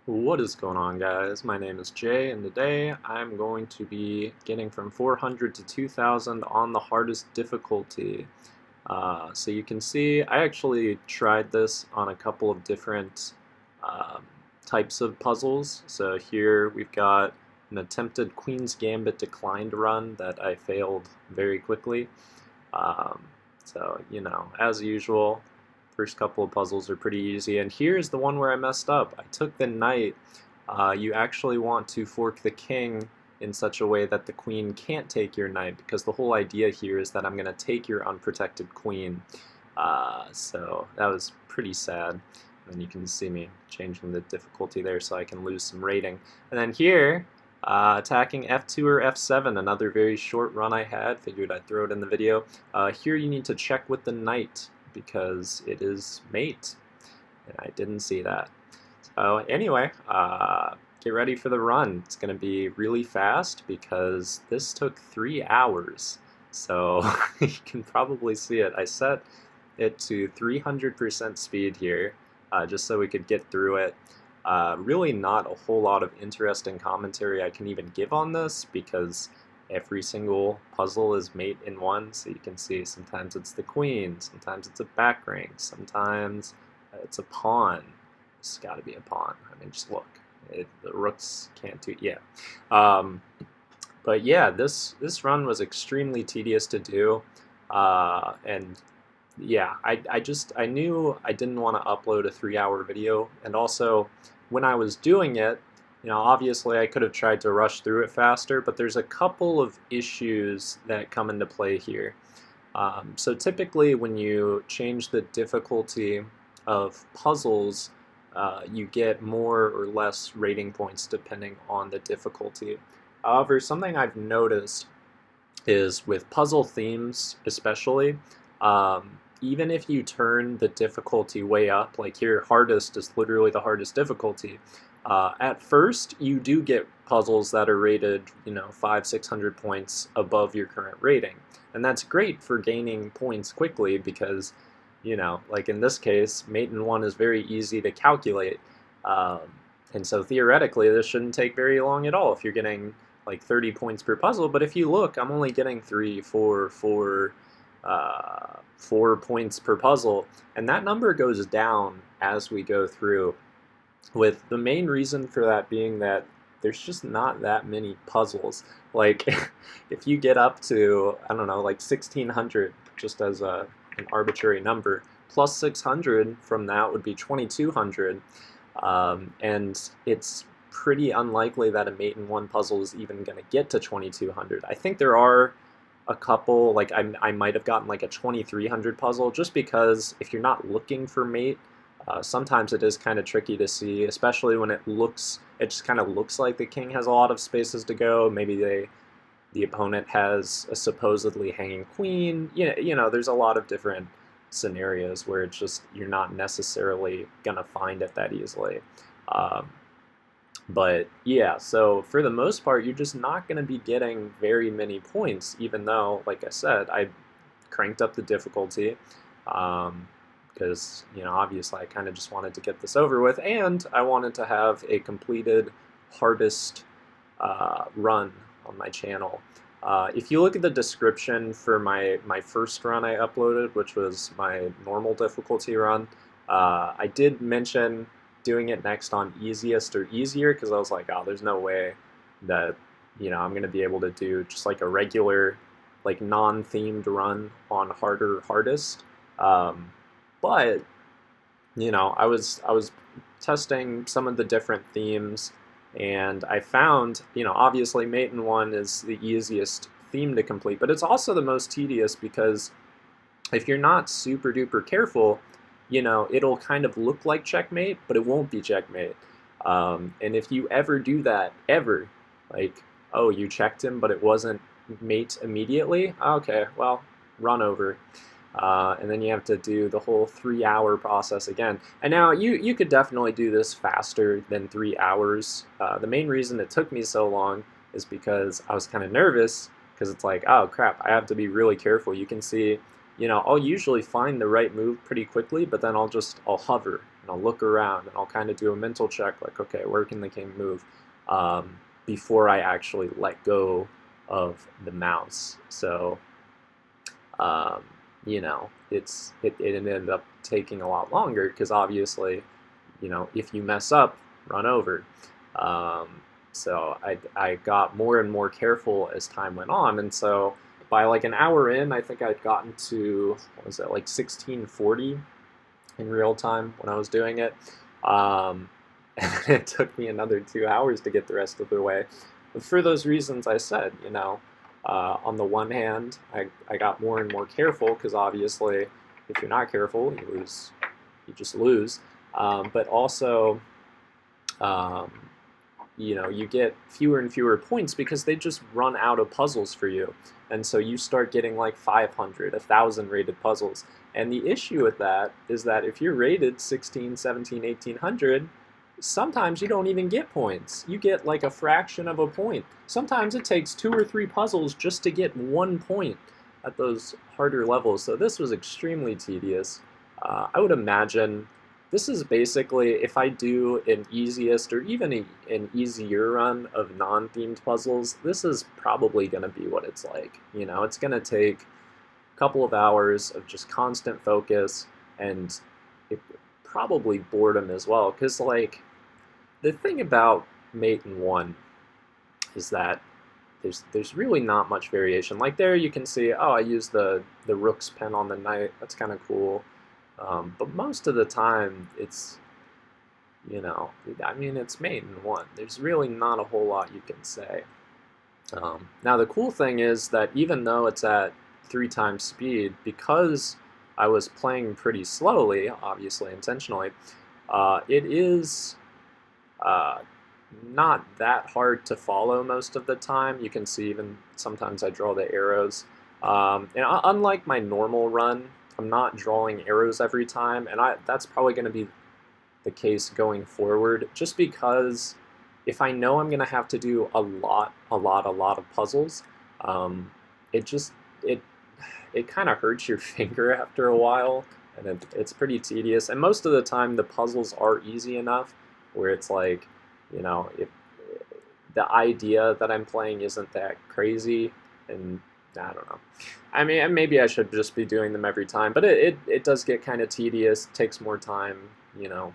What is going on, guys? My name is Jay, and today I'm going to be getting from 400 to 2000 on the hardest difficulty. So you can see I actually tried this on a couple of different um, types of puzzles. So here we've got an attempted Queen's Gambit declined run that I failed very quickly. Um, so, as usual, first couple of puzzles are pretty easy. And here's the one where I messed up. I took the knight. You actually want to fork the king in such a way that the queen can't take your knight, because the whole idea here is that I'm going to take your unprotected queen. So that was pretty sad. And you can see me changing the difficulty there so I can lose some rating. And then here, attacking F2 or F7, another very short run I had. Figured I'd throw it in the video. Here you need to check with the knight because it is mate, and I didn't see that. So anyway, get ready for the run. It's going to be really fast because this took 3 hours. So you can probably see it. I set it to 300% speed here just so we could get through it. Really not a whole lot of interesting commentary I can even give on this because every single puzzle is mate in one. So you can see sometimes it's the queen, sometimes it's a back rank, sometimes it's a pawn. It's got to be a pawn. I mean, just look. The rooks can't do, yeah. But yeah, this run was extremely tedious to do, and yeah, I knew I didn't want to upload a 3-hour video, and also when I was doing it, obviously I could have tried to rush through it faster, but there's a couple of issues that come into play here. So typically when you change the difficulty of puzzles, you get more or less rating points depending on the difficulty. However, something I've noticed is with puzzle themes especially, even if you turn the difficulty way up, like here hardest is literally the hardest difficulty, at first you do get puzzles that are rated 500-600 points above your current rating, and that's great for gaining points quickly because like in this case, mate in one is very easy to calculate. Um, and so theoretically, this shouldn't take very long at all if you're getting like 30 points per puzzle. But if you look, I'm only getting 4 points per puzzle. And that number goes down as we go through, with the main reason for that being that there's just not that many puzzles. Like, if you get up to, I don't know, like 1600, just as an arbitrary number, plus 600 from that would be 2200, and it's pretty unlikely that a mate in one puzzle is even going to get to 2200. I think there are a couple, like I might have gotten like a 2300 puzzle, just because if you're not looking for mate, sometimes it is kind of tricky to see, especially when it just kind of looks like the king has a lot of spaces to go. Maybe the opponent has a supposedly hanging queen. There's a lot of different scenarios where it's just you're not necessarily gonna find it that easily. Um, but yeah, so for the most part, you're just not gonna be getting very many points, even though, like I said, I cranked up the difficulty. Because obviously I kind of just wanted to get this over with, and I wanted to have a completed hardest run on my channel. If you look at the description for my first run I uploaded, which was my normal difficulty run, I did mention doing it next on easiest or easier, because I was like, oh, there's no way that I'm going to be able to do just like a regular, like non-themed run on harder hardest. But I was testing some of the different themes, and I found, obviously Mate in One is the easiest theme to complete, but it's also the most tedious because if you're not super duper careful, it'll kind of look like checkmate, but it won't be checkmate. And if you ever do that, ever, like, oh, you checked him, but it wasn't mate immediately, okay, well, run over. And then you have to do the whole 3-hour process again. And now you could definitely do this faster than 3 hours. The main reason it took me so long is because I was kind of nervous, because it's like, oh crap, I have to be really careful. You can see, I'll usually find the right move pretty quickly, but then I'll hover and I'll look around and I'll kind of do a mental check, like, okay, where can the king move, before I actually let go of the mouse. So, um, you know, it ended up taking a lot longer because obviously, you know, if you mess up, run over. Um, so I got more and more careful as time went on, and so by like an hour in, I think I'd gotten to, what was it, like 1640 in real time when I was doing it. And it took me another 2 hours to get the rest of the way. But for those reasons I said, you know, on the one hand, I got more and more careful because obviously, if you're not careful, you just lose. But also, um, you know, you get fewer and fewer points because they just run out of puzzles for you. And so you start getting like 500, 1,000 rated puzzles. And the issue with that is that if you're rated 16, 17, 1800, sometimes you don't even get points. You get like a fraction of a point. Sometimes it takes 2 or 3 puzzles just to get 1 point at those harder levels. So this was extremely tedious. I would imagine this is basically, if I do an easiest or even an easier run of non-themed puzzles, this is probably going to be what it's like. You know, it's going to take a couple of hours of just constant focus and probably boredom as well. Because, like, the thing about Mate and 1 is that there's really not much variation. Like there you can see, oh, I use the rook's pen on the knight. That's kind of cool. But most of the time, it's, you know, I mean, it's Mate and 1. There's really not a whole lot you can say. Now, the cool thing is that even though it's at 3 times speed, because I was playing pretty slowly, obviously intentionally, it is not that hard to follow most of the time. You can see even sometimes I draw the arrows. And unlike my normal run, I'm not drawing arrows every time, and that's probably going to be the case going forward, just because if I know I'm going to have to do a lot of puzzles, it just, it kind of hurts your finger after a while, and it's pretty tedious. And most of the time, the puzzles are easy enough where it's like, you know, if the idea that I'm playing isn't that crazy, and I don't know. I mean, maybe I should just be doing them every time, but it does get kind of tedious, takes more time, you know.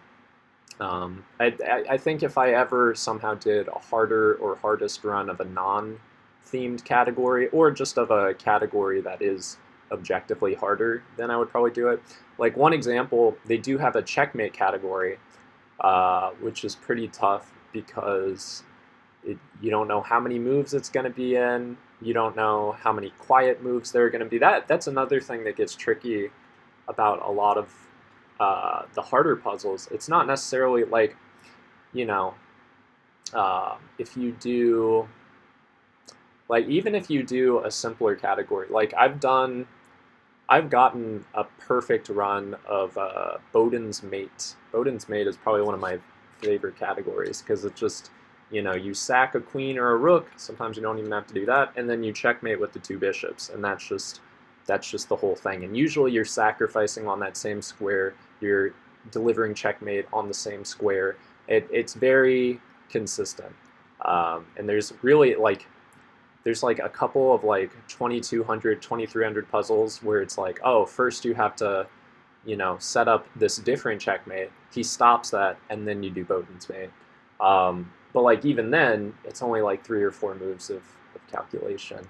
I think if I ever somehow did a harder or hardest run of a non-themed category, or just of a category that is objectively harder, then I would probably do it. Like one example, they do have a checkmate category, which is pretty tough because you don't know how many moves it's going to be in. You don't know how many quiet moves there are going to be. That's another thing that gets tricky about a lot of the harder puzzles. It's not necessarily like, you know, if you do, like even if you do a simpler category, like I've gotten a perfect run of Bowden's Mate. Bowden's Mate is probably one of my favorite categories because it just, you know, you sack a queen or a rook. Sometimes you don't even have to do that, and then you checkmate with the 2 bishops, and that's just the whole thing. And usually you're sacrificing on that same square. You're delivering checkmate on the same square. It's very consistent, and there's really like a couple of like 2,200, 2,300 puzzles where it's like, oh, first you have to, you know, set up this different checkmate. He stops that, and then you do Bowden's Mate. But like even then, it's only like 3 or 4 moves of calculation.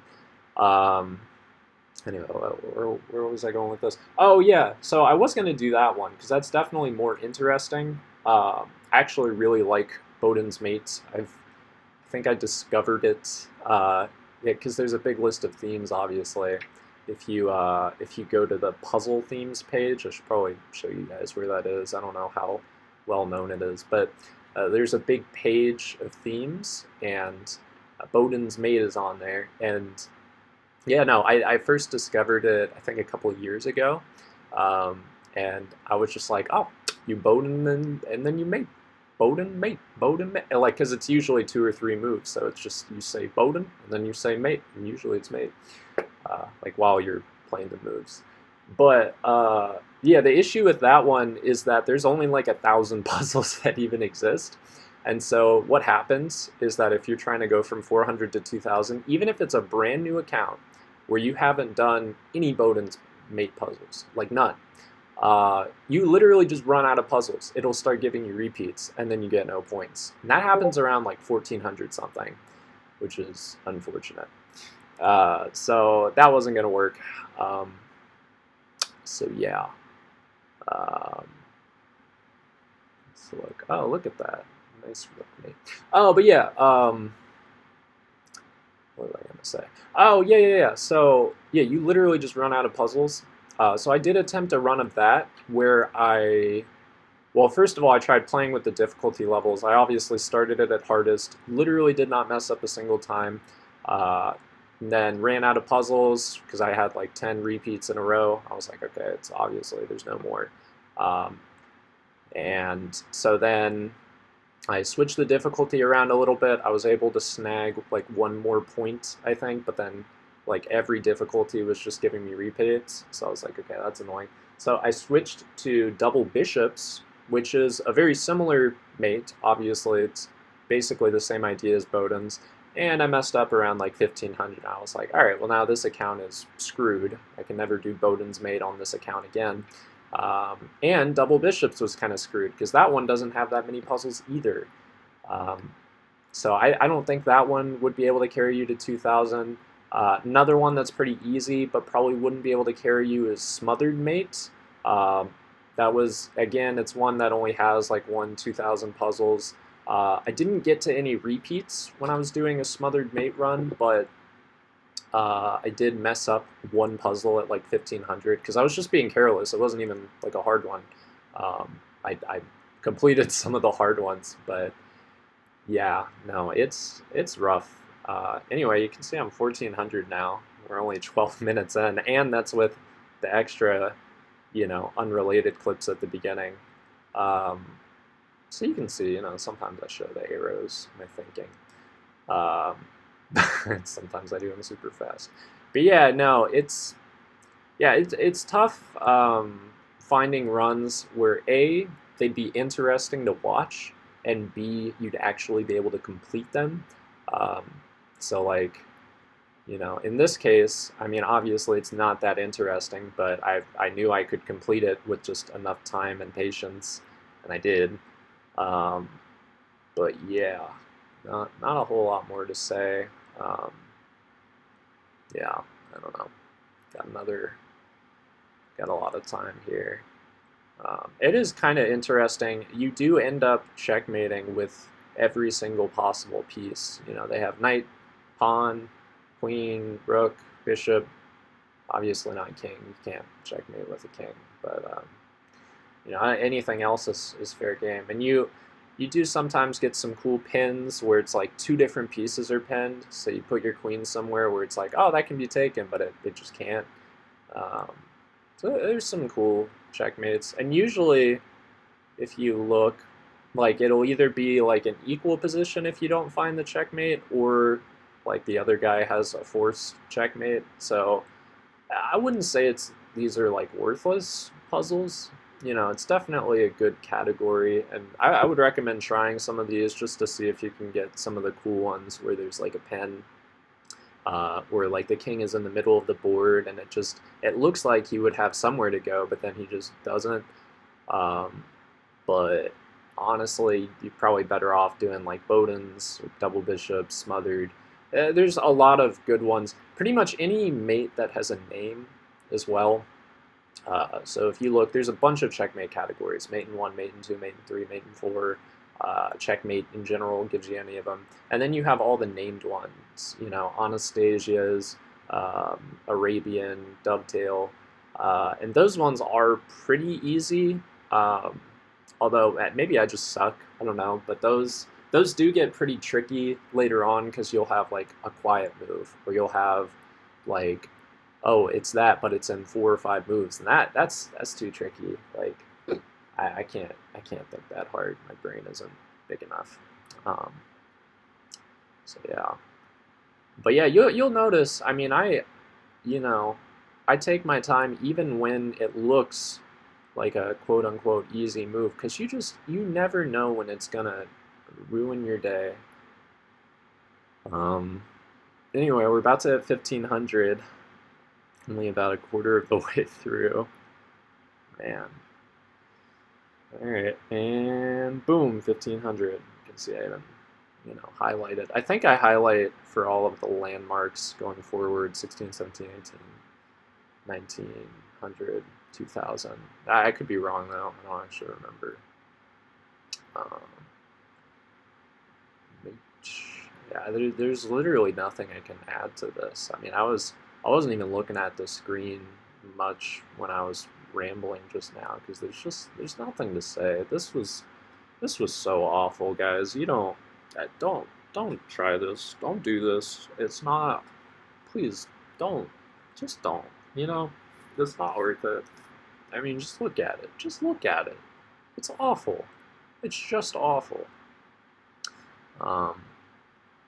Anyway, where was I going with this? Oh yeah, so I was going to do that one because that's definitely more interesting. I actually really like Bowden's Mates. I think I discovered it, yeah, because there's a big list of themes, obviously. If you go to the puzzle themes page, I should probably show you guys where that is. I don't know how well known it is, but there's a big page of themes, and Bowden's Mate is on there. And yeah, no, I first discovered it, I think, a couple of years ago, and I was just like, oh, you Bowden and then you mate. Bowden, mate, Bowden, mate. Like, because it's usually 2 or 3 moves, so it's just you say Bowden, and then you say mate, and usually it's mate, like while you're playing the moves. But yeah, the issue with that one is that there's only like 1,000 puzzles that even exist. And so what happens is that if you're trying to go from 400 to 2,000, even if it's a brand new account where you haven't done any Bowden's mate puzzles, like none, you literally just run out of puzzles. It'll start giving you repeats, and then you get no points. And that happens around like 1,400 something, which is unfortunate. So that wasn't going to work. Um, so yeah. Um, let's look. Oh, look at that. Nice rook mate. Oh, but yeah. What was I gonna say? Oh, yeah. So yeah, you literally just run out of puzzles. So I did attempt a run of that where well, first of all, I tried playing with the difficulty levels. I obviously started it at hardest. Literally did not mess up a single time. Uh, and then ran out of puzzles because I had like 10 repeats in a row. I was like, okay, it's obviously there's no more. Um, and so then I switched the difficulty around a little bit. I was able to snag like one more point, I think, but then like every difficulty was just giving me repeats. So I was like, okay, that's annoying. So I switched to double bishops, which is a very similar mate. Obviously, it's basically the same idea as Bowden's. And I messed up around like 1,500. I was like, all right, well, now this account is screwed. I can never do Bowden's mate on this account again. And double bishops was kind of screwed because that one doesn't have that many puzzles either. Um, so I don't think that one would be able to carry you to 2,000. Another one that's pretty easy but probably wouldn't be able to carry you is Smothered Mate. Um, that was, again, it's one that only has like 2,000 puzzles. I didn't get to any repeats when I was doing a Smothered Mate run, but I did mess up one puzzle at like 1,500 because I was just being careless. It wasn't even like a hard one. I completed some of the hard ones, but yeah, no, it's rough. Anyway, you can see I'm 1,400 now. We're only 12 minutes in, and that's with the extra, unrelated clips at the beginning. Um, so you can see, sometimes I show the arrows, my thinking. Sometimes I do them super fast. But yeah, no, it's tough finding runs where A, they'd be interesting to watch, and B, you'd actually be able to complete them. Um, so like, in this case, I mean, obviously it's not that interesting, but I knew I could complete it with just enough time and patience, and I did. Um, but yeah, not a whole lot more to say. Um, yeah, I don't know. Got a lot of time here. It is kind of interesting. You do end up checkmating with every single possible piece. They have knight, pawn, queen, rook, bishop. Obviously not king. You can't checkmate with a king. But anything else is fair game. And you do sometimes get some cool pins where it's like two different pieces are pinned. So you put your queen somewhere where it's like, oh, that can be taken, but it just can't. Um, so there's some cool checkmates. And usually, if you look, like it'll either be like an equal position if you don't find the checkmate, or like the other guy has a forced checkmate. So I wouldn't say these are like worthless puzzles. It's definitely a good category, and I would recommend trying some of these just to see if you can get some of the cool ones where there's like a pen, where like the king is in the middle of the board, and it looks like he would have somewhere to go, but then he just doesn't. Um, but honestly, you're probably better off doing like Bowden's, or double bishop, smothered. There's a lot of good ones. Pretty much any mate that has a name as well. So if you look, there's a bunch of checkmate categories: mate in 1, mate in 2, mate in 3, mate in 4. Checkmate in general gives you any of them, and then you have all the named ones. Anastasia's, Arabian, Dovetail, and those ones are pretty easy. Um, Although maybe I just suck. I don't know, but those do get pretty tricky later on because you'll have like a quiet move, or you'll have like, oh, it's that, but it's in 4 or 5 moves, and that's too tricky. Like I can't think that hard. My brain isn't big enough. Um, so yeah, but yeah, you'll notice. I mean, you know I take my time even when it looks like a quote-unquote easy move, because you never know when it's gonna ruin your day. Um, anyway, we're about to hit 1500, only about a quarter of the way through. Man. Alright, and boom, 1500. You can see I even, highlighted. I think I highlight for all of the landmarks going forward, 16, 17, 18, 1900, 2000. I could be wrong though, I don't actually remember. Um, yeah, there's literally nothing I can add to this. I mean, I wasn't even looking at the screen much when I was rambling just now because there's nothing to say. This was so awful, guys. You don't try this. Don't do this. It's not. Please don't. Just don't. It's not worth it. I mean, just look at it. Just look at it. It's awful. It's just awful.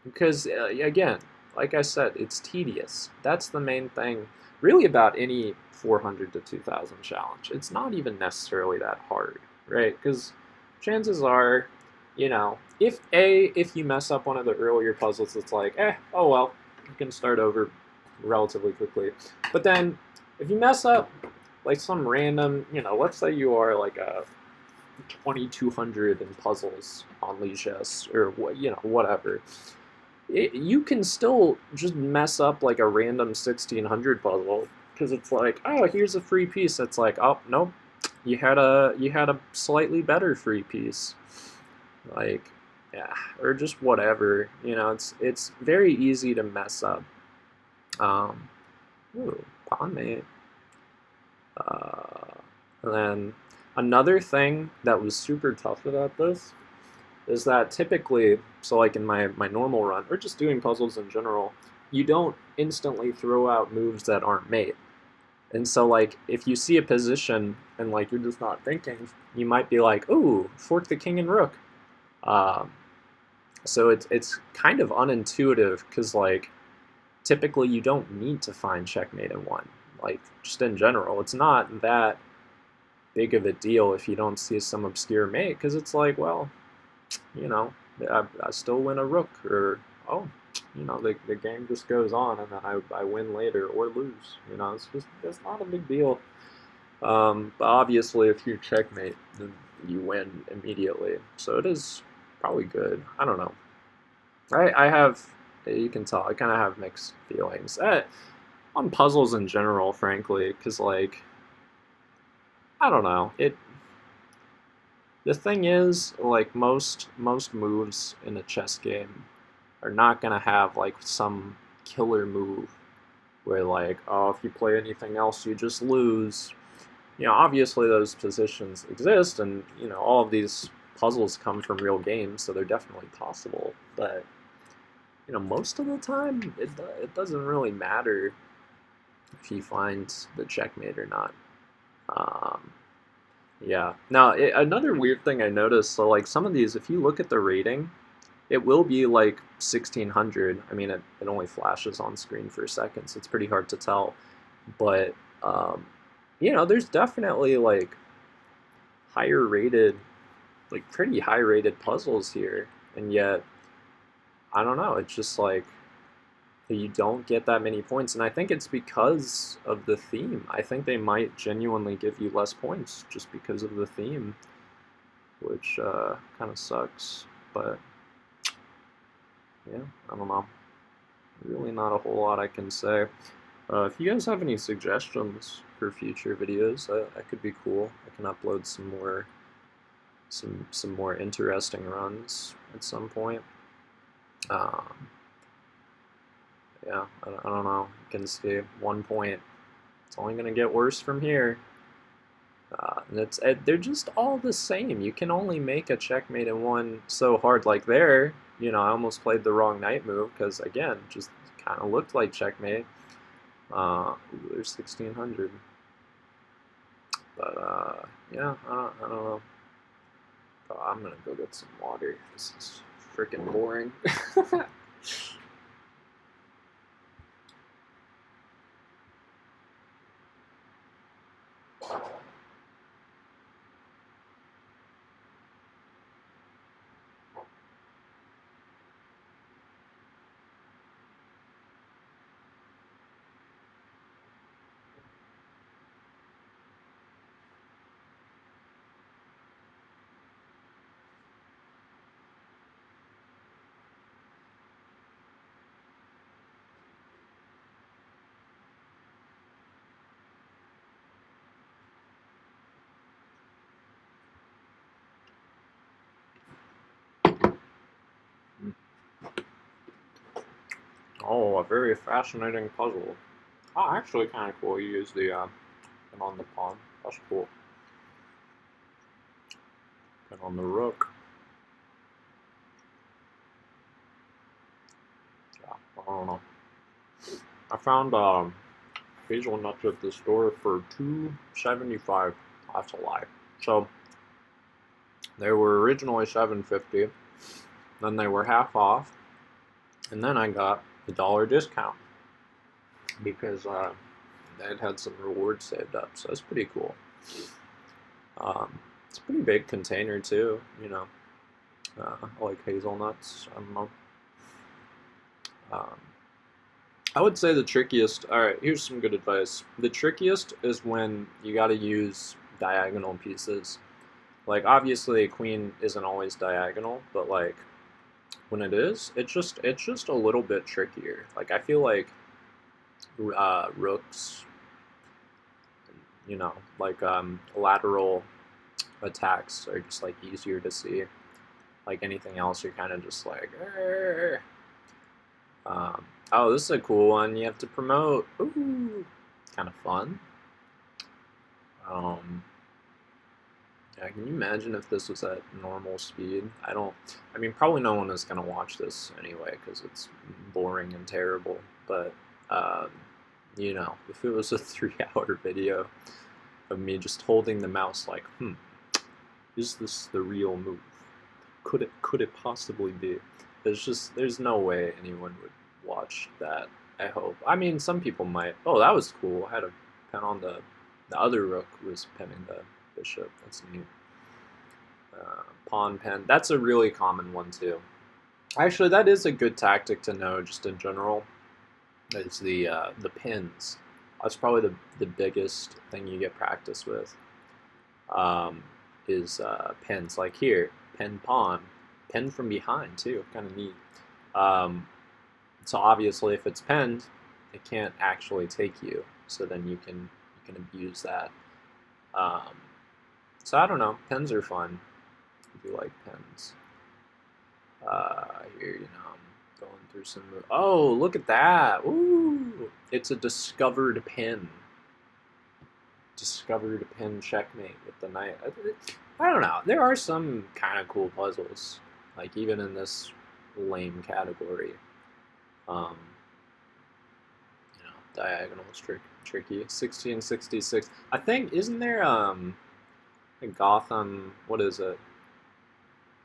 Because again, like I said, it's tedious. That's the main thing, really, about any 400 to 2000 challenge. It's not even necessarily that hard, right? Because chances are, if you mess up one of the earlier puzzles, it's like, oh well, you can start over relatively quickly. But then, if you mess up like some random, let's say you are like a 2200 in puzzles on Lichess or whatever. You can still just mess up like a random 1600 puzzle because it's like, oh, here's a free piece. It's like, oh nope, you had a slightly better free piece, like, yeah, or just whatever. It's very easy to mess up. Ooh, pawn mate. And then another thing that was super tough about this is that typically, so like in my normal run, or just doing puzzles in general, you don't instantly throw out moves that aren't made. And so like if you see a position and like you're just not thinking, you might be like, ooh, fork the king and rook. So it's kind of unintuitive because like typically you don't need to find checkmate in one. Like just in general, it's not that big of a deal if you don't see some obscure mate because it's like, well, I still win a rook, or the game just goes on and then I win later or lose. It's not a big deal. But obviously, if you checkmate, then you win immediately. So it is probably good. I don't know. I have, you can tell, I kind of have mixed feelings on puzzles in general, frankly, because like, I don't know. The thing is, like most moves in a chess game are not gonna have like some killer move where like, oh, if you play anything else, you just lose. Obviously those positions exist, and all of these puzzles come from real games, so they're definitely possible. But most of the time, it doesn't really matter if you find the checkmate or not. Yeah. Now, another weird thing I noticed, so like some of these, if you look at the rating, it will be like 1600. I mean, it only flashes on screen for a second, so it's pretty hard to tell. But, there's definitely like higher rated, like pretty high rated puzzles here. And yet, I don't know, it's just like, you don't get that many points, and I think it's because of the theme. I think they might genuinely give you less points just because of the theme, which kind of sucks, but yeah, I don't know. Really not a whole lot I can say. If you guys have any suggestions for future videos, that could be cool. I can upload some more interesting runs at some point. Yeah, I don't know. You can see 1 point. It's only going to get worse from here. And they're just all the same. You can only make a checkmate in one so hard. Like there, I almost played the wrong knight move because, again, just kind of looked like checkmate. There's 1600. But, yeah, I don't know. Oh, I'm going to go get some water. This is freaking boring. Oh, a very fascinating puzzle. Oh, actually kind of cool. You use the pin on the pawn. That's cool. Pin on the rook. Yeah, I don't know. I found hazelnuts at the store for $2.75. That's a lie. So they were originally $7.50. Then they were half off, and then I got a dollar discount because they'd had some rewards saved up. So it's pretty cool. It's a pretty big container too. You know, I like hazelnuts. I don't know. Um, I would say the trickiest. All right, here's some good advice. The trickiest is when you got to use diagonal pieces. Like obviously, a queen isn't always diagonal, but like when it is, it's just a little bit trickier. Like I feel like rooks, you know, like lateral attacks are just like easier to see. Like anything else, you're kind of just like. Oh, this is a cool one. You have to promote. Ooh, kind of fun. Um, yeah, can you imagine if this was at normal speed? I don't. I mean, probably no one is gonna watch this anyway because it's boring and terrible. But um, you know, if it was a 3-hour video of me just holding the mouse, like, is this the real move? Could it possibly be? There's no way anyone would watch that. I hope. I mean, some people might. Oh, that was cool. I had a pen on the other rook was pinning the bishop. That's neat. Pawn pen. That's a really common one too. Actually, that is a good tactic to know just in general. It's the pins. That's probably the biggest thing you get practice with. Um, is pins like here, pin pawn, pin from behind too. Kind of neat. Um, so obviously, if it's pinned, it can't actually take you. So then you can abuse that. Um, so I don't know. Pins are fun. I do like pins. Here, I'm going through some. Oh, look at that! Ooh, it's a discovered pin. Discovered pin checkmate with the knight. I don't know. There are some kind of cool puzzles, like even in this lame category. Um, diagonal is tricky. 1666. I think isn't there a Gotham? What is it?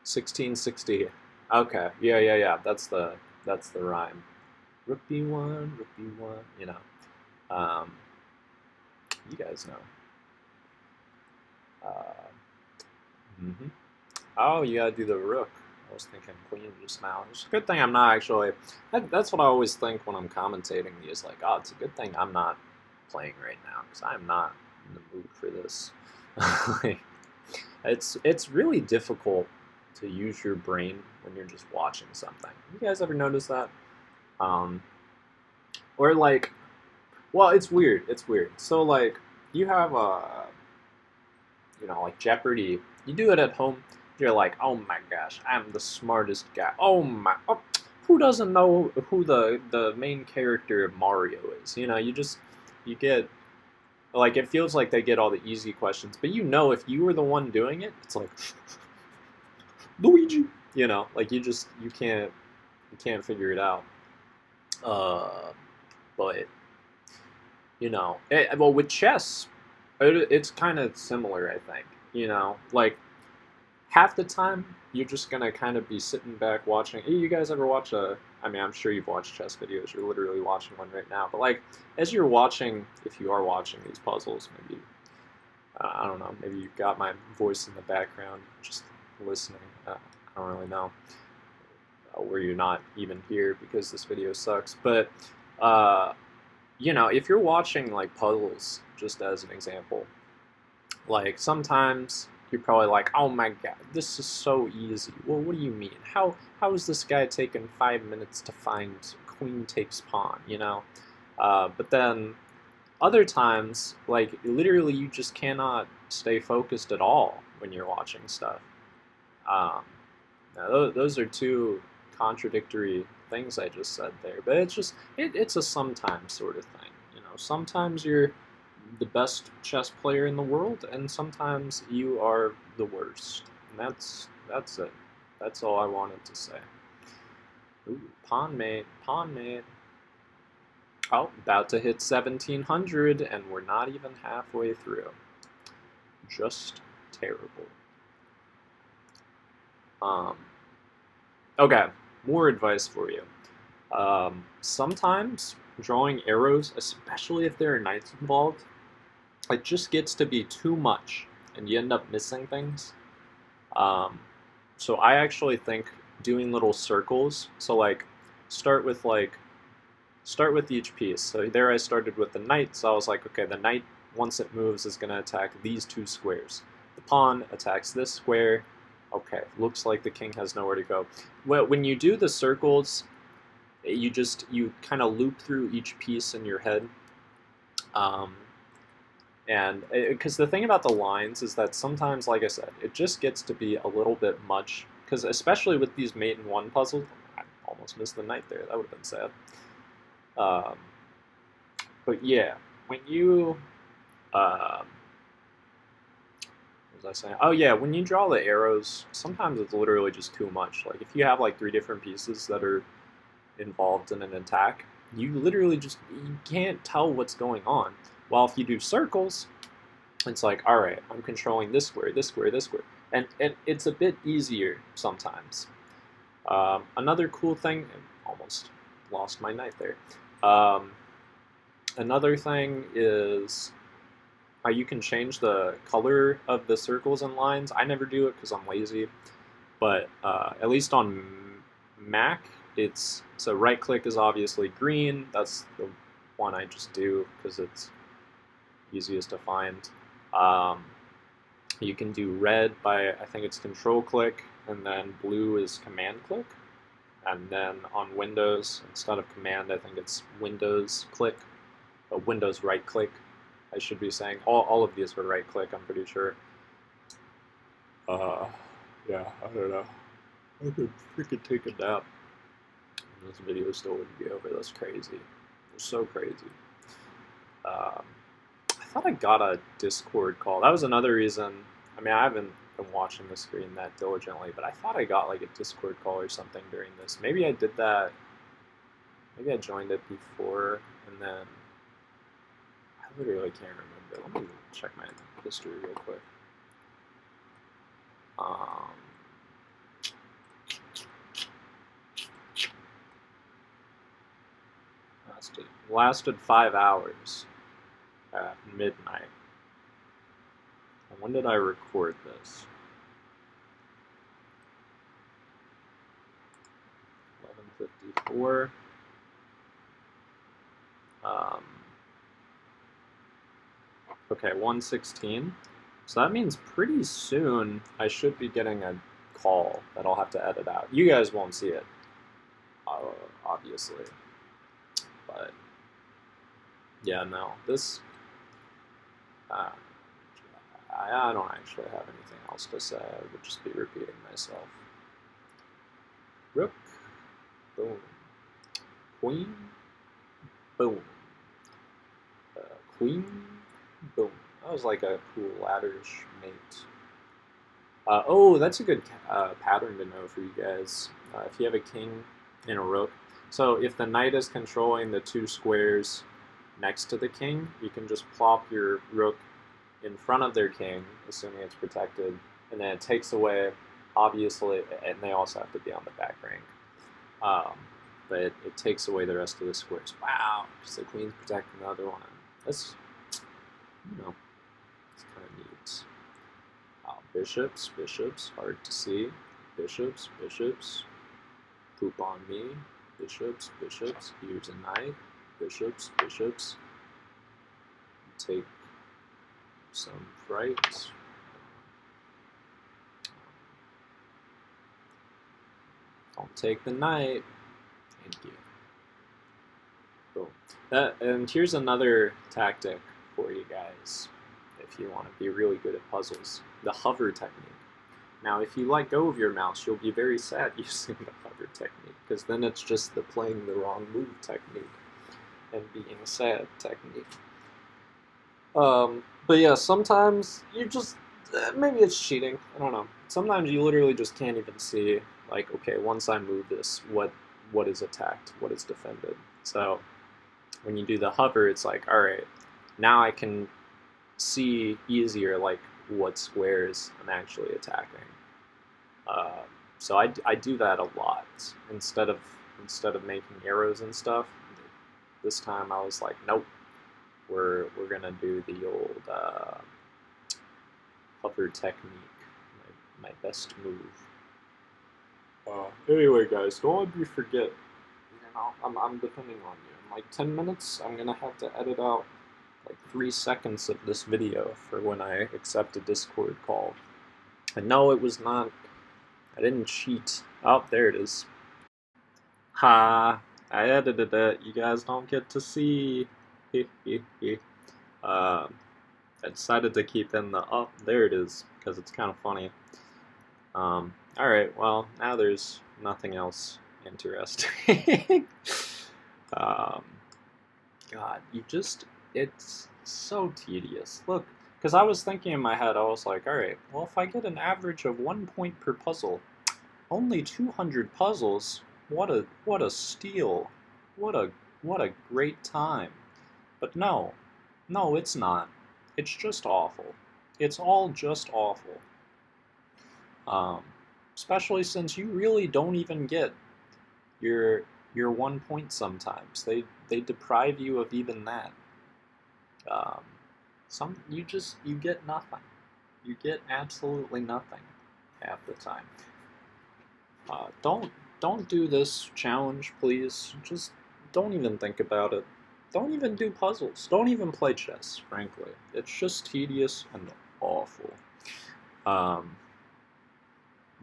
1660. Okay. Yeah. That's the rhyme. Rook b1, rook b1. Um, you guys know. Mm-hmm. Oh, you gotta do the rook. I was thinking queen just now. It's a good thing I'm not actually. That's what I always think when I'm commentating these. Like, oh, it's a good thing I'm not playing right now because I'm not in the mood for this. Like, it's really difficult to use your brain when you're just watching something. You guys ever notice that? Um, or like, well, it's weird. It's weird. So like, you have like Jeopardy. You do it at home. You're like, oh my gosh, I'm the smartest guy. Oh, who doesn't know who the main character of Mario is? You get like it feels like they get all the easy questions, but if you were the one doing it, it's like Luigi. Like you can't figure it out. But well with chess, it's kind of similar, I think. Like half the time you're just gonna kind of be sitting back watching. Hey, you guys ever watch I mean, I'm sure you've watched chess videos. You're literally watching one right now. But like, as you're watching, if you are watching these puzzles, maybe I don't know. Maybe you've got my voice in the background, just listening. I don't really know where you're not even here because this video sucks. But if you're watching like puzzles, just as an example, like sometimes you're probably like, oh my god, this is so easy. Well, what do you mean? How is this guy taking 5 minutes to find queen takes pawn? But then other times, like literally, you just cannot stay focused at all when you're watching stuff. Now those are two contradictory things I just said there, but it's just it's a sometimes sort of thing. You know, sometimes you're the best chess player in the world, and sometimes you are the worst. And that's it. That's all I wanted to say. Ooh, pawn mate, pawn mate. Oh, about to hit 1700, and we're not even halfway through. Just terrible. Okay, more advice for you. Sometimes drawing arrows, especially if there are knights involved, it just gets to be too much, and you end up missing things. So I actually think doing little circles. So like, start with like, start with each piece. So there I started with the knight. So I was like, okay, the knight once it moves is going to attack these two squares. The pawn attacks this square. Okay, looks like the king has nowhere to go. Well, when you do the circles, you kind of loop through each piece in your head. And because the thing about the lines is that sometimes, like I said, it just gets to be a little bit much. Because especially with these mate in one puzzles, I almost missed the knight there. That would have been sad. But yeah, when you, what was I saying? Oh yeah, when you draw the arrows, sometimes it's literally just too much. Like if you have like 3 different pieces that are involved in an attack, you literally just, you can't tell what's going on. While if you do circles, it's like, all right, I'm controlling this square, this square, this square. And it's a bit easier sometimes. Another cool thing, almost lost my knight there. Another thing is you can change the color of the circles and lines. I never do it because I'm lazy, but at least on Mac, it's, so right click is obviously green. That's the one I just do because it's easiest to find. You can do red by, I think it's control click, and then blue is command click. And then on Windows, instead of command, I think it's Windows click, Windows right click, I should be saying. All of these were right click, I'm pretty sure. Yeah, I don't know. I could freaking take a nap. This video still wouldn't be over. That's crazy. It's so crazy. I thought I got a Discord call. That was another reason. I mean, I haven't been watching the screen that diligently, but I thought I got like a Discord call or something during this. Maybe I did that. Maybe I joined it before, and then I literally can't remember. Let me check my history real quick. Lasted 5 hours at midnight. And when did I record this? 11:54. Okay, 1:16. So that means pretty soon I should be getting a call that I'll have to edit out. You guys won't see it, obviously. But yeah, no, this, I don't actually have anything else to say. I would just be repeating myself. Rook, boom. Queen, boom. Queen, boom. That was like a cool ladder-ish mate. Oh, that's a good pattern to know for you guys. If you have a king and a rook. So if the knight is controlling the 2 squares next to the king, you can just plop your rook in front of their king, assuming it's protected, and then it takes away, obviously, and they also have to be on the back rank. But it takes away the rest of the squares. Wow, because the queen's protecting the other one. That's, you know, it's kind of neat. Bishops, bishops, hard to see. Bishops, bishops, poop on me. Bishops, bishops, here's a knight. Bishops, bishops. Take some fright. Don't take the knight. Thank you. Boom. And here's another tactic for you guys if you want to be really good at puzzles. The hover technique. Now, if you let go of your mouse, you'll be very sad using the hover technique, because then it's just the playing the wrong move technique and being sad technique. But yeah, sometimes you just maybe it's cheating. I don't know. Sometimes you literally just can't even see like, okay, once I move this, what is attacked, what is defended. So when you do the hover, it's like, all right, now I can see easier like what squares I'm actually attacking. Uh, so I do that a lot instead of making arrows and stuff. This time I was like, nope, we're gonna do the old hover technique, my best move. Anyway, guys, don't let me forget. You know, I'm depending on you. In like 10 minutes, I'm gonna have to edit out like 3 seconds of this video for when I accept a Discord call. And no, it was not. I didn't cheat. Oh, there it is. Ha! I edited it. You guys don't get to see. I decided to keep in the oh, there it is, because it's kind of funny. Alright, well, now there's nothing else interesting. um, God, it's so tedious. Look, because I was thinking in my head, I was like, alright, well, if I get an average of 1 point per puzzle, only 200 puzzles, what a steal. What a great time. But no, it's not. It's just awful. It's all just awful. Um, Especially since you really don't even get your 1 point sometimes. They deprive you of even that. Um, you get nothing. You get absolutely nothing half the time. Don't do this challenge, please. Just don't even think about it. Don't even do puzzles. Don't even play chess, frankly. It's just tedious and awful. Um,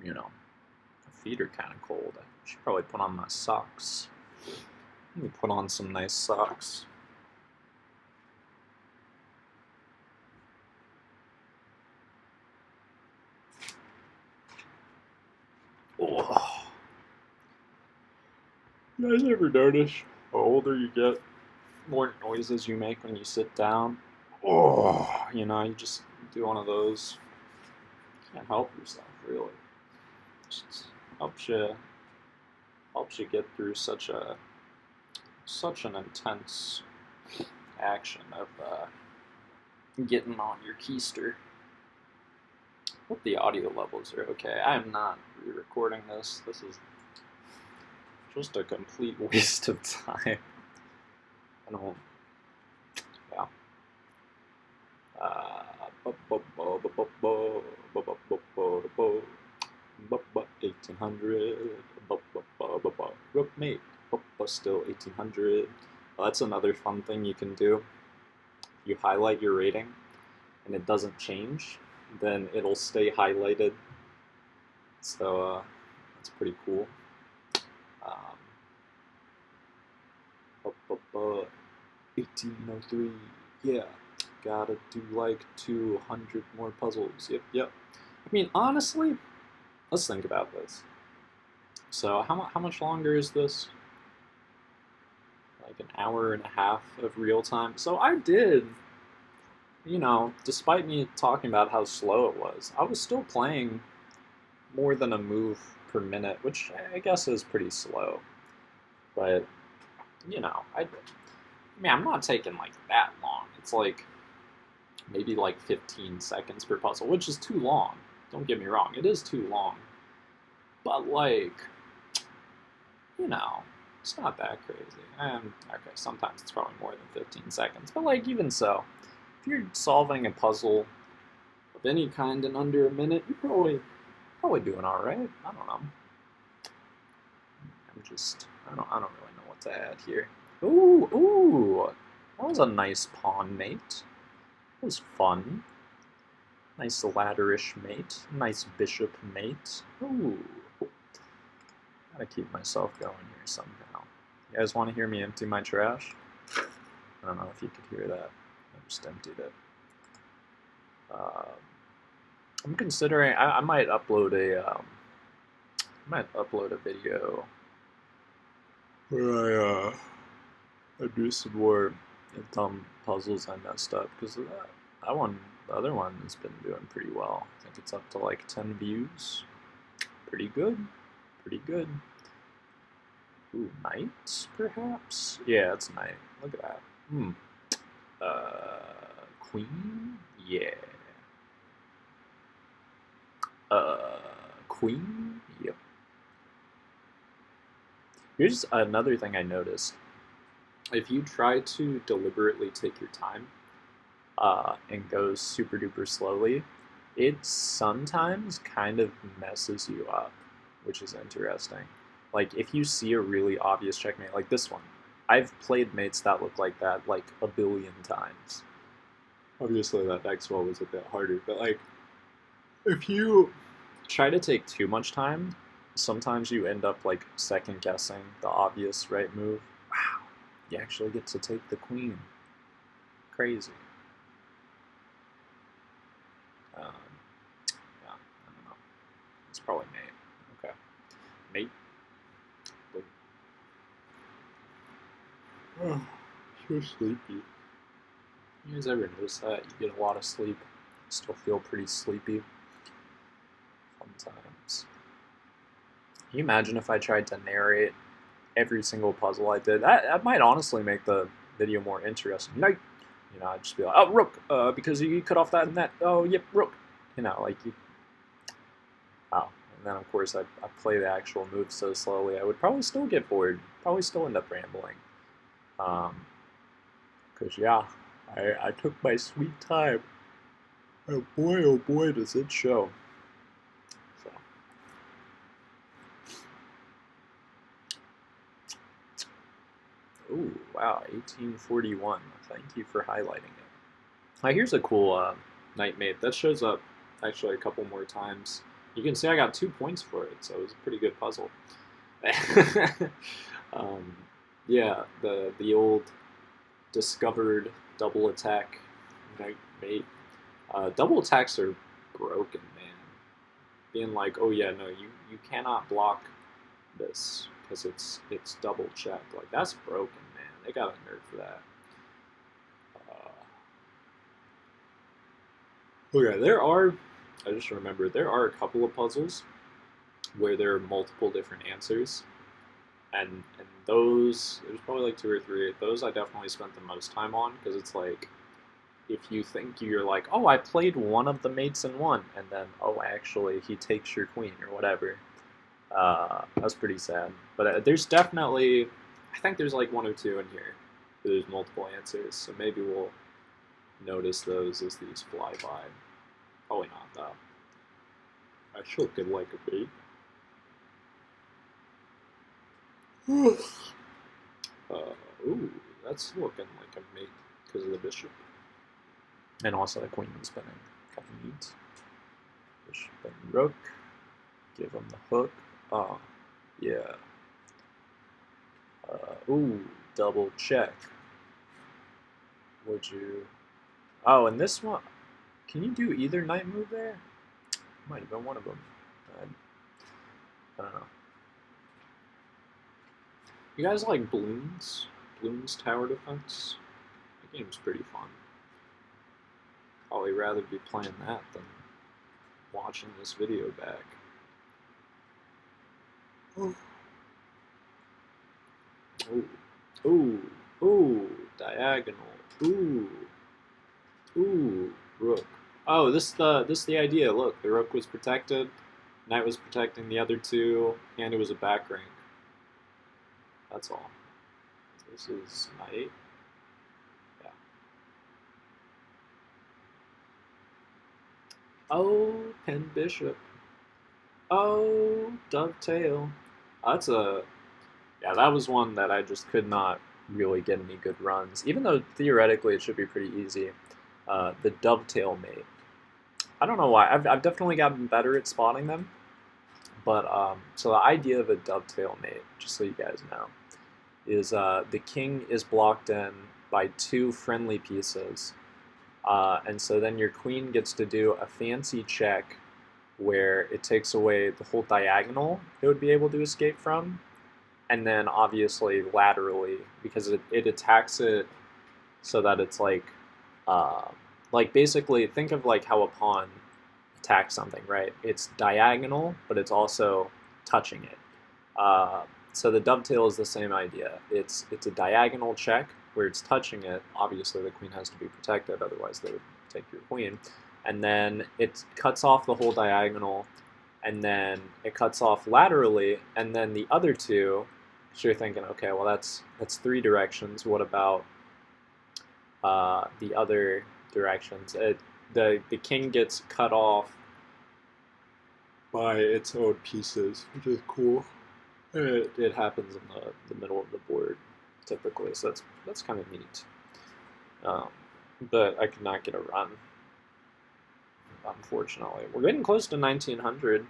you know, my feet are kind of cold. I should probably put on my socks. Let me put on some nice socks. Oh. You guys ever notice the older you get, more noises you make when you sit down? Oh, you know, you just do one of those. Can't help yourself, really. Just helps you get through such an intense action of getting on your keister. Hope the audio levels are okay. I am not re-recording this. This is just a complete waste of time. I don't. Yeah. 1800. Mate. Still 1800. That's another fun thing you can do. You highlight your rating and it doesn't change, then it'll stay highlighted. So that's pretty cool. 1803. Yeah, gotta do like 200 more puzzles. Yep. I mean, honestly, let's think about this. So how much longer is this? Like an hour and a half of real time. So I did, you know, despite me talking about how slow it was, I was still playing more than a move per minute, which I guess is pretty slow. But, you know, I mean, I'm not taking like that long. It's like maybe like 15 seconds per puzzle, which is too long. Don't get me wrong, it is too long. But like, you know, it's not that crazy. And okay, sometimes it's probably more than 15 seconds, but like even so, if you're solving a puzzle of any kind in under a minute, you're probably doing all right. I don't know. I don't really know what to add here. Ooh, that was a nice pawn mate. It was fun. Nice ladderish mate. Nice bishop mate. Ooh. Gotta keep myself going here somehow. You guys want to hear me empty my trash? I don't know if you could hear that. I just emptied it. I'm considering. I might upload a. I might upload a video Where I do some more dumb puzzles I messed up because of that. That one, the other one, has been doing pretty well. I think it's up to like 10 views. Pretty good. Pretty good. Ooh, knight, perhaps? Yeah, it's knight. Look at that. Queen? Yeah. Queen? Yep. Here's another thing I noticed. If you try to deliberately take your time and go super duper slowly, it sometimes kind of messes you up, which is interesting. Like, if you see a really obvious checkmate, like this one, I've played mates that look like that like a billion times. Obviously, that next one was a bit harder, but like, if you try to take too much time, sometimes you end up like second guessing the obvious right move. Wow, you actually get to take the queen. Crazy. Um, yeah, I don't know. It's probably mate. Okay, mate. Oh, so sleepy. You guys ever notice that? You get a lot of sleep, still feel pretty sleepy sometimes. Can you imagine if I tried to narrate every single puzzle I did? That might honestly make the video more interesting. Like, I'd just be like, oh, rook, because you cut off that and that. Oh, yep, rook. Like you. Wow. And then, of course, I play the actual moves so slowly, I would probably still get bored. Probably still end up rambling. Because, yeah, I took my sweet time. Oh boy, does it show. So. Ooh, wow, 1841. Thank you for highlighting it. Here's a cool Nightmate that shows up actually a couple more times. You can see I got 2 points for it, so it was a pretty good puzzle. um, yeah, the old discovered double attack Nightmate. Double attacks are broken, man. Being like, oh yeah, no, you cannot block this because it's double checked. Like that's broken, man. They got a nerf for that. Okay, I just remembered, there are a couple of puzzles where there are multiple different answers, and there's probably like two or three. Those I definitely spent the most time on because it's like, if you think you're like, oh, I played one of the mates in one, and then, oh, actually, he takes your queen or whatever. That's pretty sad. But there's definitely, I think there's like one or two in here where there's multiple answers, so maybe we'll notice those as these fly by. Probably not, though. I sure could like a bait. Ooh, that's looking like a mate because of the bishop. And also the queen was spinning. Kind of neat. Bishop and rook. Give him the hook. Oh, yeah. Ooh, double check. Would you... Oh, and this one... Can you do either knight move there? Might have been one of them. I don't know. You guys like Bloons? Bloons Tower Defense? The game's pretty fun. Probably rather be playing that than watching this video back. Ooh. Ooh. Ooh. Ooh. Diagonal. Ooh. Ooh. Rook. Oh, this is the idea. Look, the rook was protected, knight was protecting the other two, and it was a back rank. That's all. This is knight. Yeah. Oh, pen bishop. Oh, dovetail. That's a... Yeah, that was one that I just could not really get any good runs, even though theoretically it should be pretty easy. The dovetail mate. I don't know why. I've definitely gotten better at spotting them, but so the idea of a dovetail mate, just so you guys know, is the king is blocked in by two friendly pieces, and so then your queen gets to do a fancy check where it takes away the whole diagonal it would be able to escape from, and then obviously laterally because it attacks it so that it's like basically think of like how a pawn attacks something, right? It's diagonal, but it's also touching it. So the dovetail is the same idea. It's a diagonal check where it's touching it. Obviously, the queen has to be protected, otherwise they would take your queen. And then it cuts off the whole diagonal, and then it cuts off laterally, and then the other two. So you're thinking, okay, well that's three directions. What about the other directions? The king gets cut off by its own pieces, which is cool. It happens in the middle of the board typically, so that's kind of neat. But I could not get a run, unfortunately. We're getting close to 1900,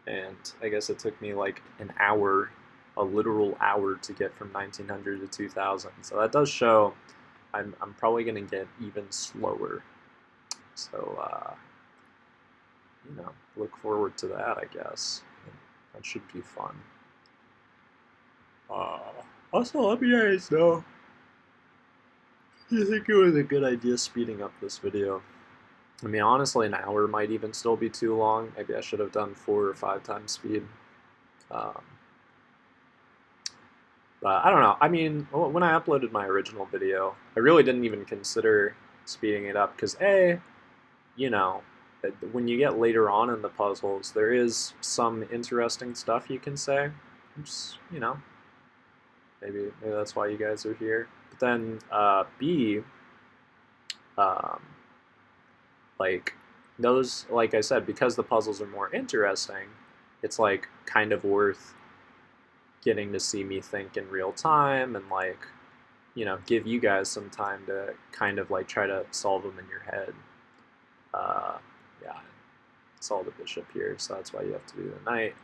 and I guess it took me like an hour, a literal hour, to get from 1900 to 2000. So that does show I'm probably going to get even slower. So, look forward to that, I guess. That should be fun. Also, let me guys know if you think it was a good idea speeding up this video. I mean, honestly, an hour might even still be too long. Maybe I should have done 4 or 5 times speed. But I don't know. I mean, when I uploaded my original video, I really didn't even consider speeding it up because when you get later on in the puzzles, there is some interesting stuff you can say. Just, maybe that's why you guys are here. But then B, like those, like I said, because the puzzles are more interesting, it's like kind of worth getting to see me think in real time and like, give you guys some time to kind of like try to solve them in your head. Yeah, saw the bishop here, so that's why you have to do the knight.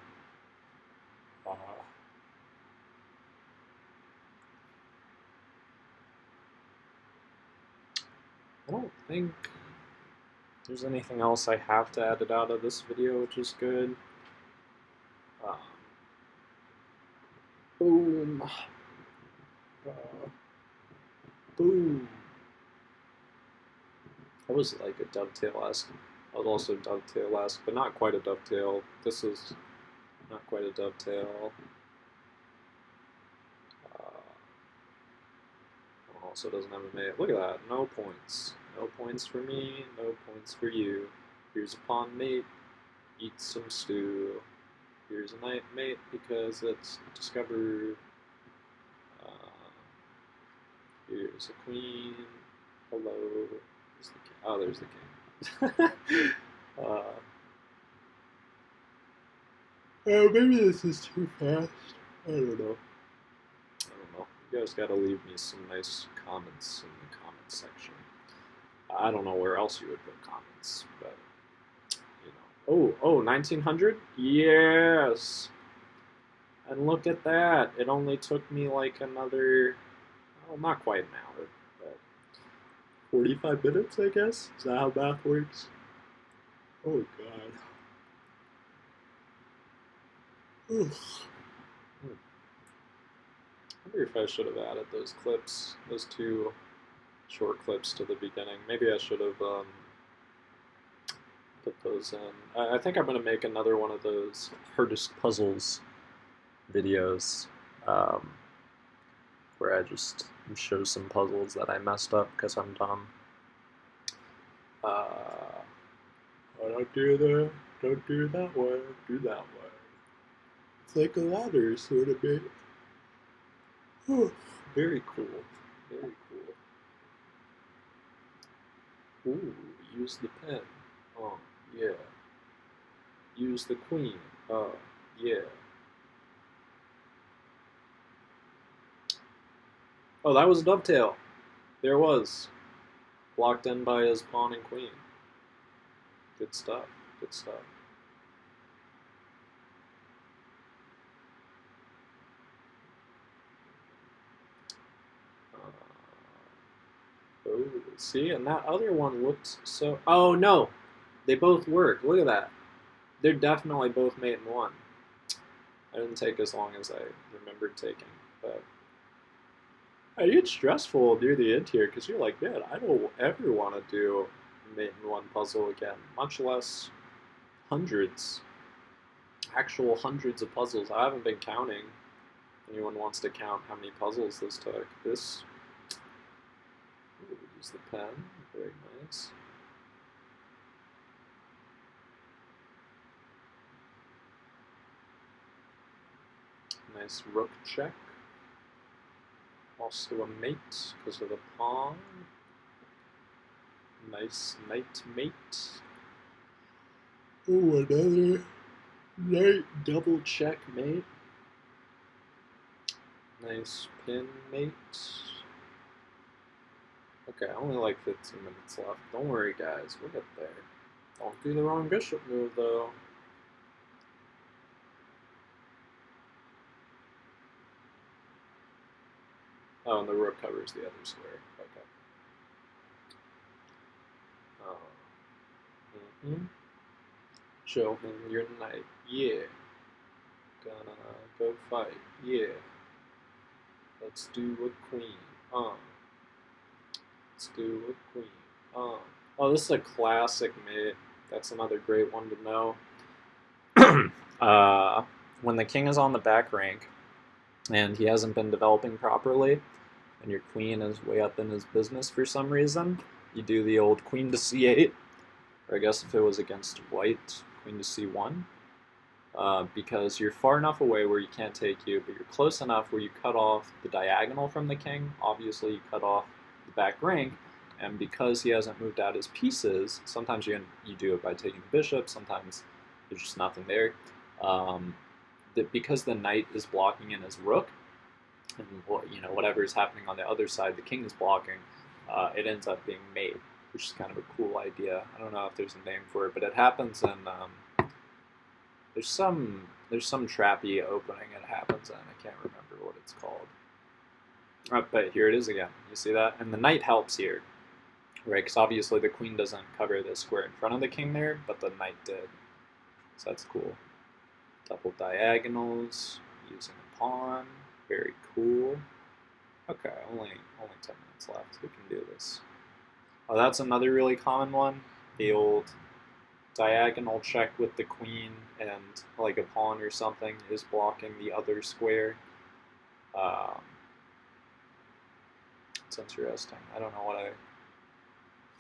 I don't think there's anything else I have to edit out of this video, which is good. Boom. Boom. That was like a dovetail-esque. That was also dovetail-esque, but not quite a dovetail. This is not quite a dovetail. Also doesn't have a mate. Look at that. No points. No points for me. No points for you. Here's a pawn mate. Eat some stew. Here's a knight mate because it's discovered. Here's a queen. Hello. There's the king. Oh, there's the king. Maybe this is too fast. I don't know. You guys gotta leave me some nice comments in the comment section. I don't know where else you would put comments, but Oh, 1900? Yes! And look at that. It only took me like another, well, not quite an hour, but 45 minutes, I guess? Is that how math works? Oh, God. Oof. I wonder if I should have added those clips, those 2 short clips to the beginning. Maybe I should have put those in. I think I'm going to make another one of those hardest puzzles videos where I just show some puzzles that I messed up because I'm dumb. Don't do that one, do that one. It's like a ladder, sort of bit. Oh, very cool, very cool. Ooh, use the pen. Oh, yeah. Use the queen. Oh, yeah. Oh, that was dovetail. There it was. Blocked in by his pawn and queen. Good stuff, good stuff. Oh, see, and that other one looked so... Oh, no! They both work. Look at that. They're definitely both mate in one. I didn't take as long as I remembered taking, but I get stressful near the end here because you're like, man, I don't ever want to do mate in one puzzle again, much less hundreds, actual hundreds of puzzles. I haven't been counting. If anyone wants to count how many puzzles this took. This, ooh, use the pen, very nice. Nice rook check. Also a mate because of the pawn. Nice knight mate. Oh, another knight double checkmate. Nice pin mate. Okay, only like 15 minutes left. Don't worry, guys. We'll get there. Don't do the wrong bishop move, though. Oh, and the rook covers the other square. Okay. Show him your knight. Yeah. Gonna go fight. Yeah. Let's do a queen. Let's do a queen. Oh, this is a classic mate. That's another great one to know. When the king is on the back rank and he hasn't been developing properly, and your queen is way up in his business for some reason, you do the old queen to c8, or I guess if it was against white, queen to c1, because you're far enough away where you can't take you, but you're close enough where you cut off the diagonal from the king. Obviously, you cut off the back rank, and because he hasn't moved out his pieces, sometimes you do it by taking the bishop, sometimes there's just nothing there. Because the knight is blocking in his rook, and whatever is happening on the other side, the king is blocking. It ends up being mate, which is kind of a cool idea. I don't know if there's a name for it, but it happens in there's some trappy opening it happens in. I can't remember what it's called. But here it is again. You see that, and the knight helps here, right? Because obviously the queen doesn't cover the square in front of the king there, but the knight did. So that's cool. Double diagonals using a pawn. Very cool. Okay, only 10 minutes left. We can do this. Oh, that's another really common one. The old diagonal check with the queen and like a pawn or something is blocking the other square. It's interesting. I don't know what I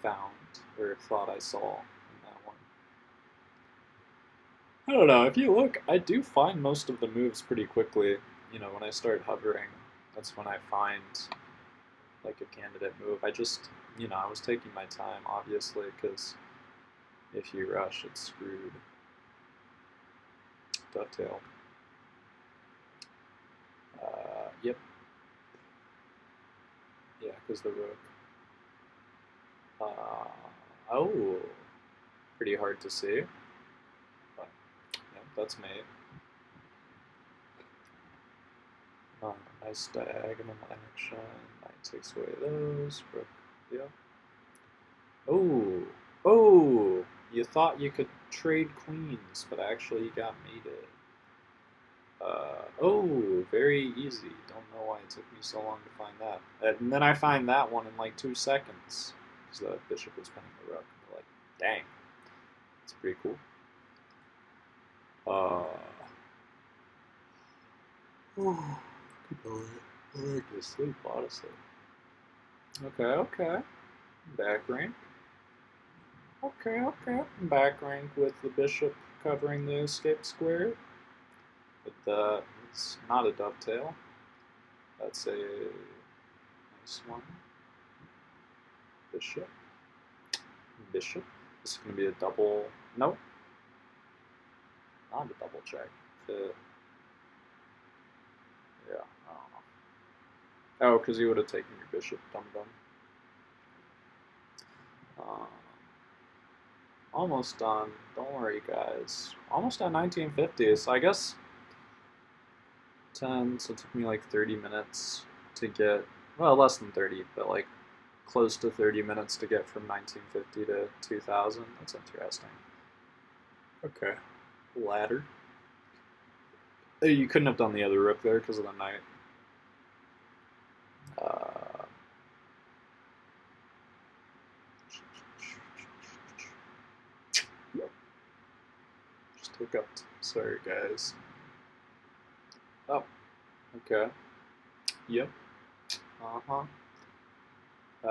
found or thought I saw in that one. I don't know. If you look, I do find most of the moves pretty quickly. When I start hovering, that's when I find like a candidate move. I just, I was taking my time, obviously, because if you rush, it's screwed. Dovetail. Yep. Yeah, because the rook. Oh, pretty hard to see. But, yeah, that's mate. Nice diagonal action. Knight takes away those. Rook. Yeah. Oh! You thought you could trade queens, but actually you got mated. Oh, very easy. Don't know why it took me so long to find that. And then I find that one in like 2 seconds. Because the bishop was pinning the rook. And like, dang. It's pretty cool. I like to sleep, honestly. Okay. Back rank. Okay. Back rank with the bishop covering the escape square. But it's not a dovetail. That's a nice one. Bishop. This is going to be a double. Nope. Not a double check. Yeah, I don't know. Oh, because you would have taken your bishop, dum. Almost done. Don't worry, guys. Almost at 1950. So I guess 10. So it took me like 30 minutes to get. Well, less than 30, but like close to 30 minutes to get from 1950 to 2000. That's interesting. Okay. Ladder. You couldn't have done the other rook there because of the knight. Uh, just took up. Sorry, guys. Oh, okay. Yep. Uh-huh.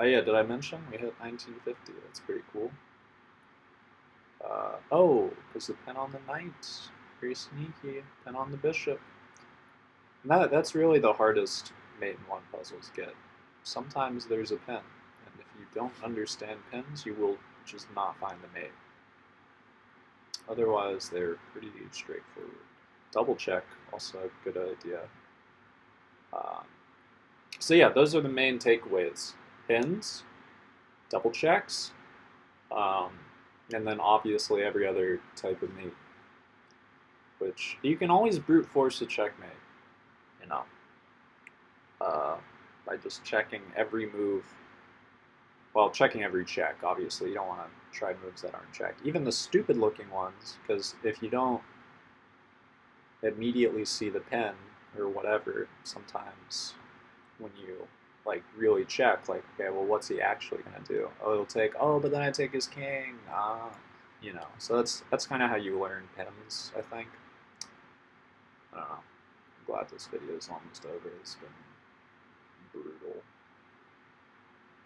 Yeah, did I mention we hit 1950? That's pretty cool. Oh, there's a pin on the knight. Very sneaky. Pin on the bishop. And that's really the hardest mate in one puzzles get. Sometimes there's a pin, and if you don't understand pins, you will just not find the mate. Otherwise, they're pretty straightforward. Double check, also a good idea. Um, so yeah, those are the main takeaways. Pins, double checks, um, and then obviously every other type of mate, which you can always brute force a checkmate, you know, uh, by just checking every move. Well, checking every check, obviously. You don't want to try moves that aren't checked. Even the stupid looking ones, because if you don't immediately see the pin or whatever, sometimes when you like really check, like, okay, well, what's he actually gonna do? Oh, it'll take. Oh, but then I take his king. Ah, you know. So that's kind of how you learn pins, I think. I don't know. I'm glad this video is almost over. It's been brutal.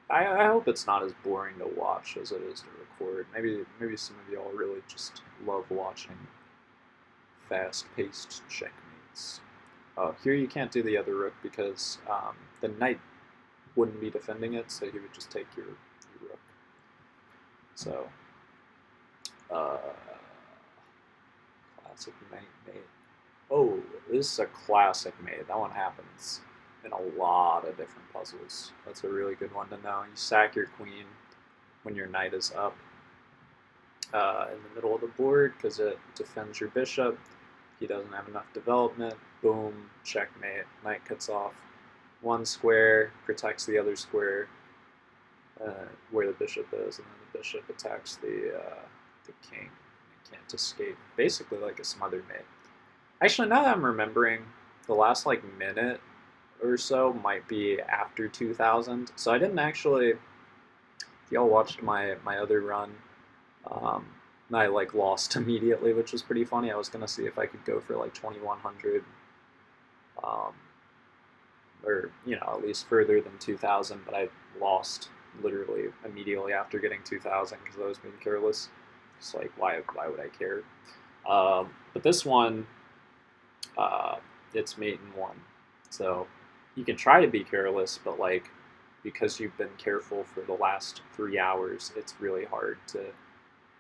I hope it's not as boring to watch as it is to record. Maybe some of y'all really just love watching fast-paced checkmates. Here you can't do the other rook because the knight wouldn't be defending it, so he would just take your rook. So, uh, classic knight mate. Oh, this is a classic mate. That one happens in a lot of different puzzles. That's a really good one to know. You sack your queen when your knight is up in the middle of the board because it defends your bishop. He doesn't have enough development. Boom, checkmate. Knight cuts off one square, protects the other square where the bishop is, and then the bishop attacks the king. He can't escape. Basically, like a smothered mate. Actually, now that I'm remembering, the last like minute or so might be after 2000. So I didn't actually. If y'all watched my other run, um, I like lost immediately, which was pretty funny. I was gonna see if I could go for like 2100, um, or you know at least further than 2000, but I lost literally immediately after getting 2000 because I was being careless. It's like why would I care? But this one, uh, it's mate in one, so you can try to be careless, but like because you've been careful for the last 3 hours, it's really hard to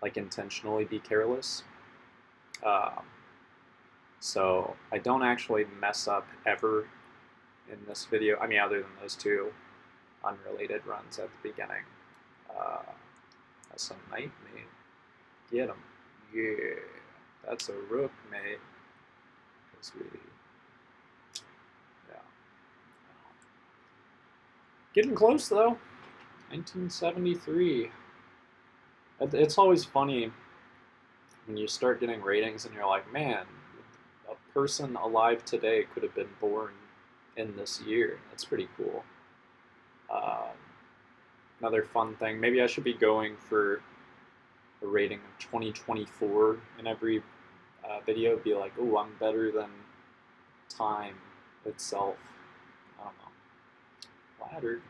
like intentionally be careless. Um, so I don't actually mess up ever in this video. I mean, other than those two unrelated runs at the beginning. That's a knight, mate. Get him. Yeah, that's a rook, mate. Yeah. Getting close though. 1973. It's always funny when you start getting ratings and you're like, man, a person alive today could have been born in this year. That's pretty cool. Um, Another fun thing, maybe I should be going for a rating of 2024 in every video. Be like, oh, I'm better than time itself. I don't know. Flattered.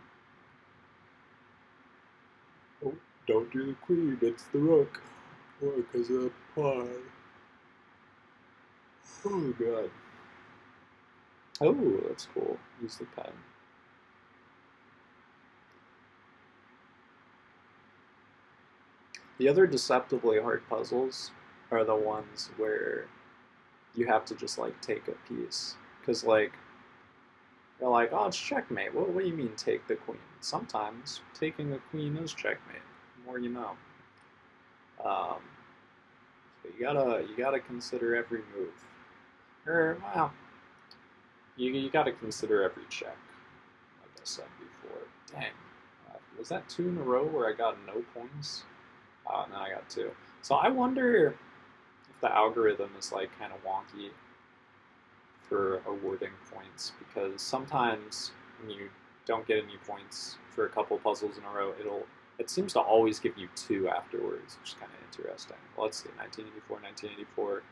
Oh, don't do the queen, it's the rook. Why? Because of that pawn. Oh, God. Oh, that's cool. Use the pen. The other deceptively hard puzzles are the ones where you have to just like take a piece. Because like, they're like, oh, it's checkmate. What do you mean take the queen? Sometimes taking the queen is checkmate. The more you know. Um, so you gotta consider every move. Or well, you gotta consider every check. Like I said before. Dang. Was that two in a row where I got no points? And then I got two. So I wonder if the algorithm is like kind of wonky. for awarding points, because sometimes when you don't get any points for a couple puzzles in a row, it seems to always give you 2 afterwards, which is kind of interesting. Well, let's see, 1984, 1984.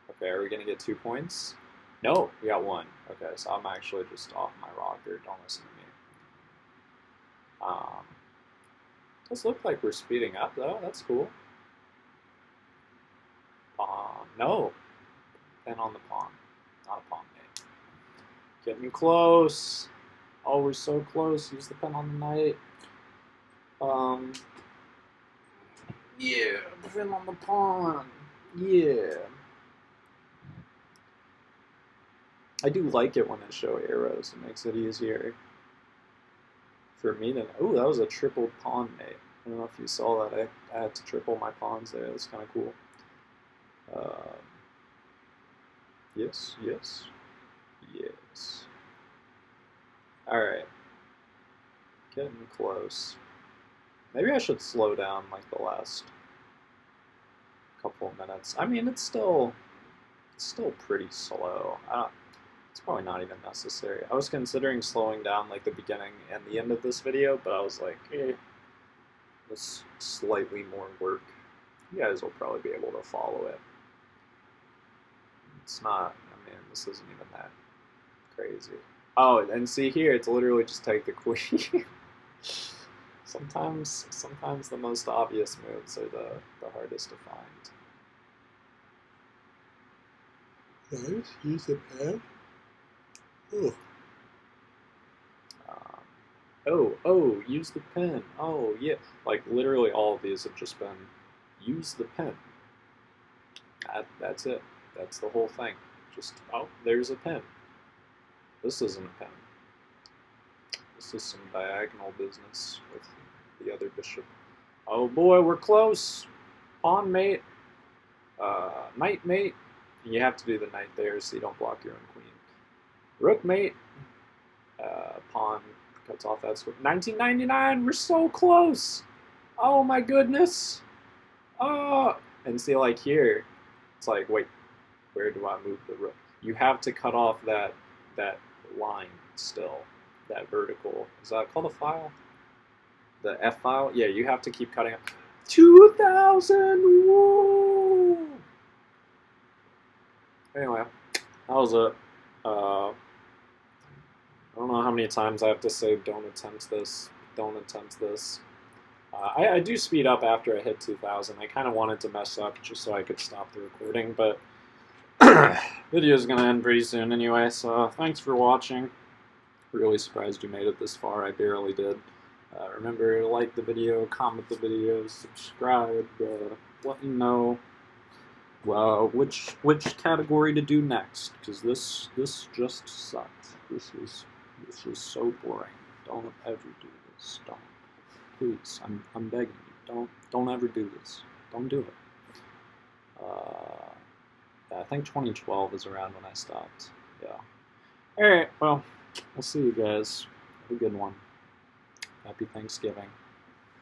Okay, are we going to get 2 points? No, we got 1. Okay, so I'm actually just off my rocker. Don't listen to me. Does look like we're speeding up, though. That's cool. Pawn. No. Pen on the pawn. Not a pawn, mate. Getting close. Oh, we're so close. Use the pen on the knight. Yeah, pen on the pawn. Yeah. I do like it when they show arrows. It makes it easier for me to... Oh, that was a triple pawn mate. I don't know if you saw that. I had to triple my pawns there. That's kind of cool. Yes, yes, yes. Alright. Getting close. Maybe I should slow down like the last couple of minutes. I mean, it's still pretty slow. It's probably not even necessary. I was considering slowing down like the beginning and the end of this video, but I was like, this slightly more work. You guys will probably be able to follow it. It's not, I mean, this isn't even that crazy. Oh, and see here, it's literally just take the queen. Sometimes the most obvious moves are the hardest to find. Nice, use the pen. Oh, use the pen. Oh, yeah. Like, literally all of these have just been, use the pen. That's it. That's the whole thing. Just, oh, there's a pen. This isn't a pen. This is some diagonal business with the other bishop. Oh boy, we're close. Pawn mate. Knight mate. You have to do the knight there so you don't block your own queen. Rook mate. Pawn cuts off that square. 1999, we're so close. Oh my goodness. Oh, and see, like here, it's like, wait, where do I move the rook? You have to cut off that line still, that vertical. Is that called a file? The F file? Yeah, you have to keep cutting it. 2000. Woo! Anyway, that was it. I don't know how many times I have to say don't attempt this, don't attempt this. I do speed up after I hit 2000. I kind of wanted to mess up just so I could stop the recording, but video is going to end pretty soon anyway, so thanks for watching. Really surprised you made it this far. I barely did. Remember to like the video, comment the video, subscribe, let me know which category to do next, because this just sucked. This was so boring. Don't ever do this. Don't. Please, I'm begging you. Don't ever do this. Don't do it. Yeah, I think 2012 is around when I stopped. Yeah. All right. Well, we'll see you guys. Have a good one. Happy Thanksgiving.